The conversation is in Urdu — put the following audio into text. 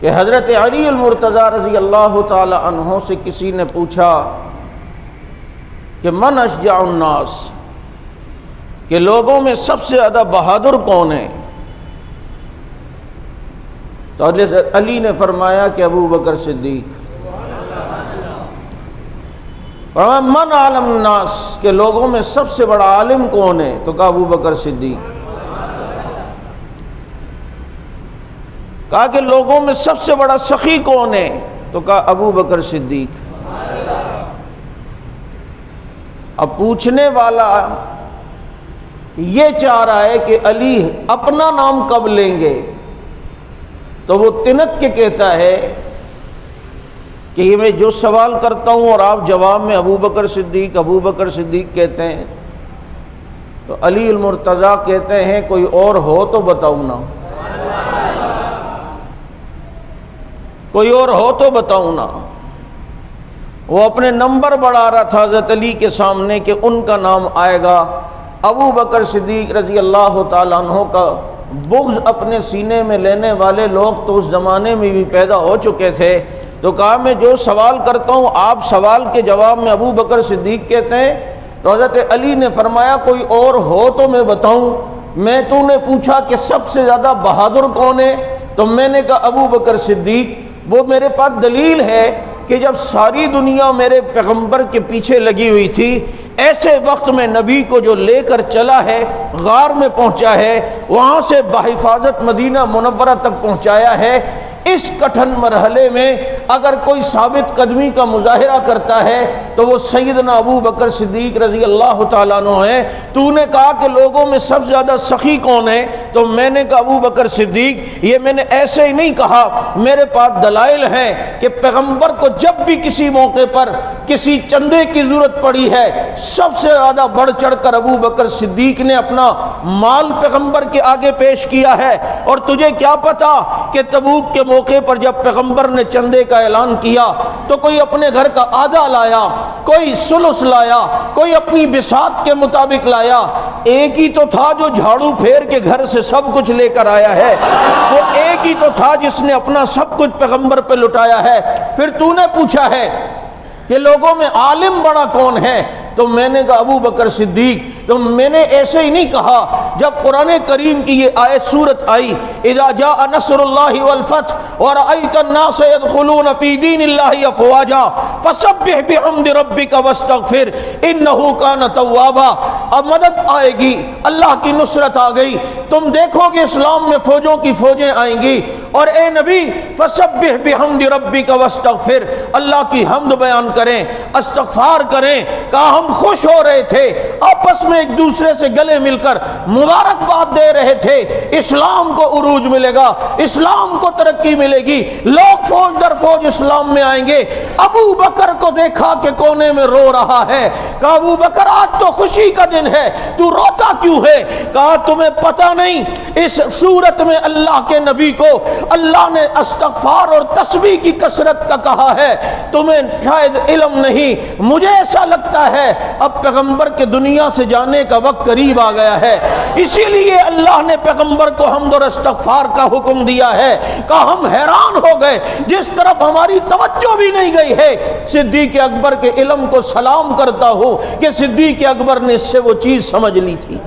کہ حضرت علی المرتضیٰ رضی اللہ تعالی عنہ سے کسی نے پوچھا کہ من اشجع الناس، کہ لوگوں میں سب سے زیادہ بہادر کون ہے؟ تو علی نے فرمایا کہ ابو بکر صدیق۔ فرمایا من عالم الناس، کہ لوگوں میں سب سے بڑا عالم کون ہے؟ تو کہا ابو بکر صدیق۔ کہا کہ لوگوں میں سب سے بڑا سخی کون ہے؟ تو کہا ابو بکر صدیق۔ اب پوچھنے والا یہ چاہ رہا ہے کہ علی اپنا نام کب لیں گے، تو وہ تنک کے کہتا ہے کہ یہ میں جو سوال کرتا ہوں اور آپ جواب میں ابو بکر صدیق کہتے ہیں، تو علی المرتضیٰ کہتے ہیں کوئی اور ہو تو بتاؤں نا، کوئی اور ہو تو بتاؤں نا۔ وہ اپنے نمبر بڑھا رہا تھا حضرت علی کے سامنے کہ ان کا نام آئے گا۔ ابو بکر صدیق رضی اللہ تعالیٰ عنہ کا بغض اپنے سینے میں لینے والے لوگ تو اس زمانے میں بھی پیدا ہو چکے تھے، تو کہا میں جو سوال کرتا ہوں آپ سوال کے جواب میں ابو بکر صدیق کہتے ہیں۔ تو حضرت علی نے فرمایا کوئی اور ہو تو میں بتاؤں، میں تو نے پوچھا کہ سب سے زیادہ بہادر کون ہے، تو میں نے کہا ابو بکر صدیق۔ وہ میرے پاس دلیل ہے کہ جب ساری دنیا میرے پیغمبر کے پیچھے لگی ہوئی تھی، ایسے وقت میں نبی کو جو لے کر چلا ہے، غار میں پہنچا ہے، وہاں سے بحفاظت مدینہ منورہ تک پہنچایا ہے، اس کٹھن مرحلے میں اگر کوئی ثابت قدمی کا مظاہرہ کرتا ہے تو وہ سیدنا ابو بکر صدیق رضی اللہ تعالیٰ عنہ ہے۔ تو نے کہا کہ لوگوں میں سب سے زیادہ سخی کون ہے، تو میں نے کہا ابو بکر صدیق۔ یہ میں نے ایسے ہی نہیں کہا، میرے پاس دلائل ہیں کہ پیغمبر کو جب بھی کسی موقع پر کسی چندے کی ضرورت پڑی ہے، سب سے زیادہ بڑھ چڑھ کر ابو بکر صدیق نے اپنا مال پیغمبر کے آگے پیش کیا ہے۔ اور تجھے کیا پتا کہ تبوک کے موقع پر جب پیغمبر نے چندے کا اعلان کیا تو کوئی اپنے گھر کا آدھا لایا، کوئی سلس لایا، کوئی اپنی بساط کے مطابق لایا، ایک ہی تو تھا جو جھاڑو پھیر کے گھر سے سب کچھ لے کر آیا ہے، وہ ایک ہی تو تھا جس نے اپنا سب کچھ پیغمبر پہ لٹایا ہے۔ پھر تو نے پوچھا ہے کہ لوگوں میں عالم بڑا کون ہے، تو میں نے کہا ابو بکر صدیق۔ تو میں نے ایسے ہی نہیں کہا، جب قرآن کریم کی یہ آیت سورت آئی اذا جاء نصر اللہ والفتح ورأیت الناس يدخلون فی دین اللہ افواجا فسبح بحمد ربک واستغفر انہ کان توابا، اب مدد آئے گی، اللہ کی نصرت آ گئی، تم دیکھو گے اسلام میں فوجوں کی فوجیں آئیں گی، اور اے نبی فسبح بحمد ربک واستغفر، اللہ کی حمد بیان کریں، استغفار کریں۔ کہا ہم خوش ہو رہے تھے، آپس میں ایک دوسرے سے گلے مل کر مبارکباد دے رہے تھے، اسلام کو عروج ملے گا، اسلام کو ترقی ملے گی، لوگ فوج در فوج اسلام میں آئیں گے۔ ابو بکر کو دیکھا کہ کونے میں رو رہا ہے، کہا ابو بکر آج تو خوشی کا دن ہے، تو روتا کیوں ہے؟ کہا تمہیں پتہ نہیں اس صورت میں اللہ کے نبی کو اللہ نے استغفار اور تسبیح کی کثرت کا کہا ہے، تمہیں شاید علم نہیں، مجھے ایسا لگتا ہے اب پیغمبر کے دنیا سے جانے کا وقت قریب آ گیا ہے، اسی لیے اللہ نے پیغمبر کو حمد اور استغفار کا حکم دیا ہے۔ کہ ہم حیران ہو گئے، جس طرف ہماری توجہ بھی نہیں گئی ہے، صدیق اکبر کے علم کو سلام کرتا ہوں کہ صدیق اکبر نے اس سے وہ چیز سمجھ لی تھی۔